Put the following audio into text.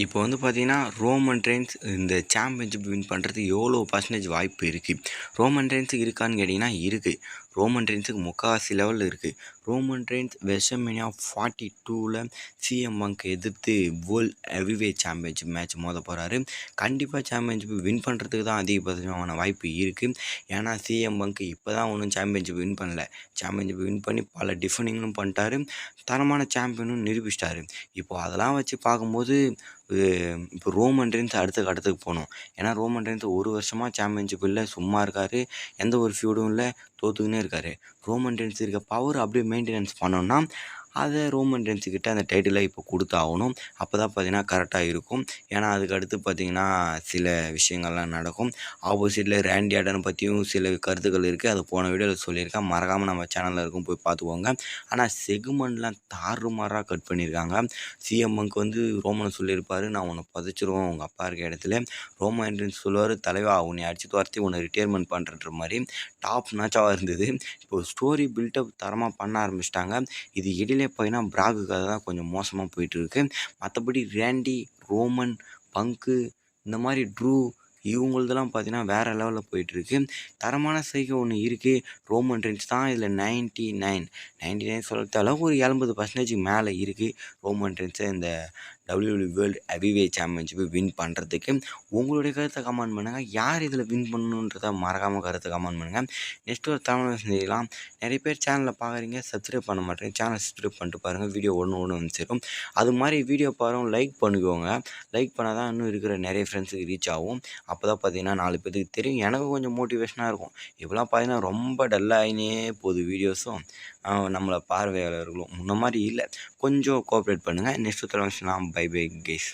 இப்போ வந்து பார்த்தீங்கன்னா, ரோமன் ரெயின்ஸ் இந்த சாம்பியன்ஷிப் வின் பண்ணுறதுக்கு எவ்வளோ பர்சன்டேஜ் வாய்ப்பு இருக்குது? ரோமன் ரெயின்ஸுக்கு இருக்கான்னு கேட்டிங்கன்னா இருக்குது. ரோமன் ரெயின்ஸுக்கு முக்காவாசி லெவலில் இருக்குது. ரோமன் ரெயின்ஸ் வெஸ்டர்மேனியா 42ல் சிஎம் பங்க் எதிர்த்து வேர்ல்ட் ஹெவிவெயிட் சாம்பியன்ஷிப் மேட்ச் மோத போகிறாரு. கண்டிப்பாக சாம்பியன்ஷிப் வின் பண்ணுறதுக்கு தான் அதிகபட்சமான வாய்ப்பு இருக்குது. ஏன்னா சிஎம் பங்க் இப்போ தான் ஒன்றும் சாம்பியன்ஷிப் வின் பண்ணல. சாம்பியன்ஷிப் வின் பண்ணி பல டிஃபனிங்கும் பண்ணிட்டாரு. தரமான சாம்பியனும் நிரூபிச்சிட்டாரு. இப்போது அதெல்லாம் வச்சு பார்க்கும்போது இப்போ ரோமன் ரெயின்ஸ் அடுத்த கட்டத்துக்கு போகணும். ஏன்னா ரோமன் ரெயின்ஸ் ஒரு வருஷமாக சாம்பியன்ஷிப் இல்லை, சும்மா இருக்கார். எந்த ஒரு ஃபியூடும் இல்லை, தோத்துக்கினே இருக்கார். ரோமன் ரெயின்ஸ் இருக்க பவர் அப்படியே மெயின்டெனன்ஸ் பண்ணோன்னா அதை ரோமன் ரெயின்ஸுக்கிட்ட அந்த டைட்டிலை இப்போ கொடுத்தாகணும். அப்போ தான் பார்த்தீங்கன்னா கரெக்டாக இருக்கும். ஏன்னா அதுக்கு அடுத்து பார்த்திங்கன்னா சில விஷயங்கள்லாம் நடக்கும். ஆப்போசிட்டில் ரேண்டி ஆர்டன் பற்றியும் சில கருத்துக்கள் இருக்குது. அது போன வீடியோவில் சொல்லியிருக்கேன். மறக்காமல் நம்ம சேனலில் இருக்கும், போய் பார்த்துக்கோங்க. ஆனால் செகுமெண்ட்லாம் தாறுமாறாக கட் பண்ணியிருக்காங்க. சிஎம் பங்க் வந்து ரோமனை சொல்லியிருப்பார், நான் உன்னை புதைச்சிருவோம் உங்கள் அப்பா இருக்க இடத்துல. ரோமன் ரெயின்ஸ் சொல்லுவார், தலைவா உன்னை அடிச்சு துரத்தி உன்னை ரிட்டையர்மெண்ட் பண்ணுறன்ற மாதிரி டாப் மேட்சாக இருந்தது. இப்போ ஸ்டோரி பில்டப் தரமாக பண்ண ஆரம்பிச்சிட்டாங்க. இது இடையிலே பார்த்தீங்கன்னா பிராகு கதை தான் கொஞ்சம் மோசமாக போயிட்டுருக்கு. மற்றபடி ரேண்டி, ரோமன், பங்கு, இந்த மாதிரி ட்ரூ இவங்களதெல்லாம் பார்த்தீங்கன்னா வேறு லெவலில் போயிட்டுருக்கு. தரமான செய்கை ஒன்று இருக்குது. ரோமன் ரெயின்ஸ் தான் இதில் 99 சொல்கிற அளவுக்கு ஒரு 80% மேலே இருக்குது. ரோமன் ரெயின்ஸை இந்த WWE வேர்ல்டு ஹெவிவெயிட் சாம்பியன்ஷிப்பை வின் பண்ணுறதுக்கு. உங்களுடைய கருத்தை கமெண்ட் பண்ணுங்கள். யார் இதில் வின் பண்ணணுன்றதை மறக்காமல் கருத்தை கமெண்ட் பண்ணுங்கள். நெக்ஸ்ட் ஒரு தமிழ் செய்யலாம். நிறைய பேர் சேனலில் பார்க்குறீங்க, சப்ஸ்கிரைப் பண்ண மாட்டேங்க. சேனலை சப்ஸ்கிரைப் பண்ணிட்டு பாருங்கள். வீடியோ ஒன்று வந்து சேரும். அது மாதிரி வீடியோ பாருங்கள், லைக் பண்ணிக்கோங்க. லைக் பண்ணால் தான் இன்னும் இருக்கிற நிறைய ஃப்ரெண்ட்ஸுக்கு ரீச் ஆகும். அப்போ தான் பார்த்தீங்கன்னா 4 பேருக்கு தெரியும். எனக்கு கொஞ்சம் மோட்டிவேஷனாக இருக்கும். இப்போலாம் பார்த்தீங்கன்னா ரொம்ப டல்லாகினே போகுது வீடியோஸும், நம்மளை பார்வையாளர்களும் முன்ன மாதிரி இல்லை. கொஞ்சம் கோஆப்ரேட் பண்ணுங்கள். நெக்ஸ்ட் தலைவலாம் பை கைஸ்.